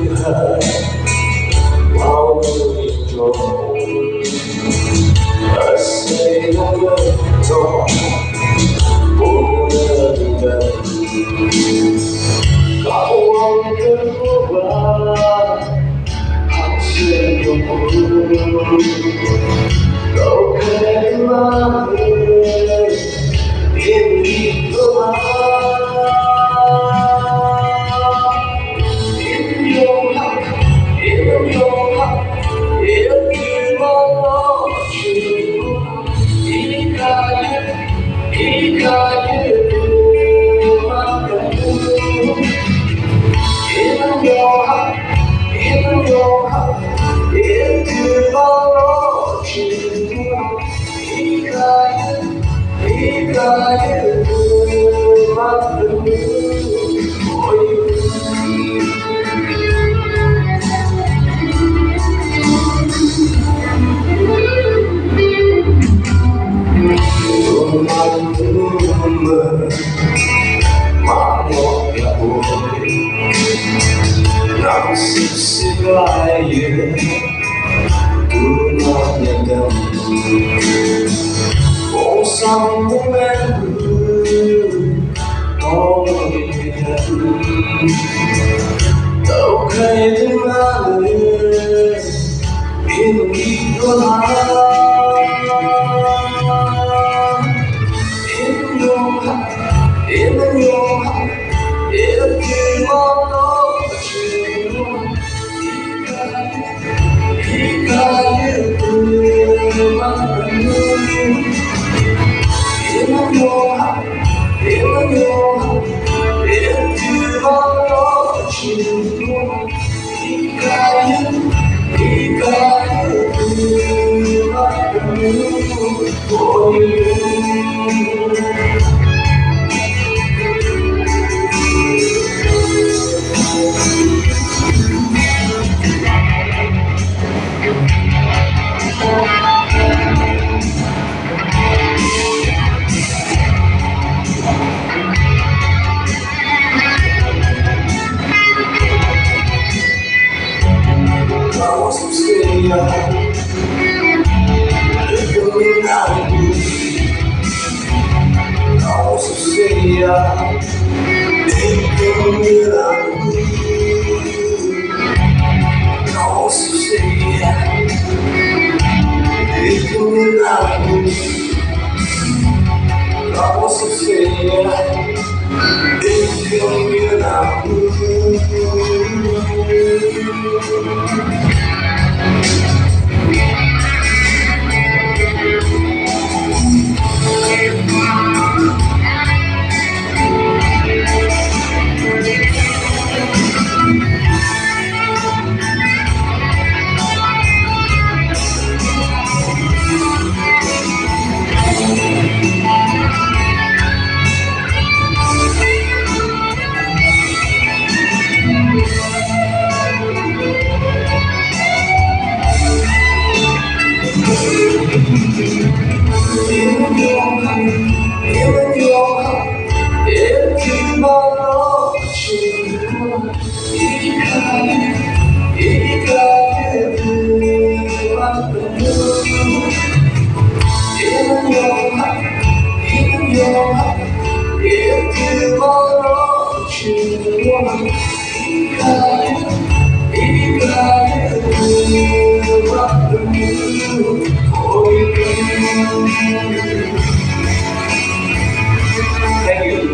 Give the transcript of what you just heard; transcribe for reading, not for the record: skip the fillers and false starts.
yonghah while doing your home. I say I love talk over the day. I wonder why I'm saying your home. Go carry my head in your heart. In your heart, in your heart, if you want to, he got you, my friend. In your heart, in your heart, if you want to, he got you, my friend. For you. Okay, the matter in your heart, in your heart, in your heart. If you want to, he got you, my friend. In your heart, in your heart. If you want to, he got you, my friend. For you. Thank you.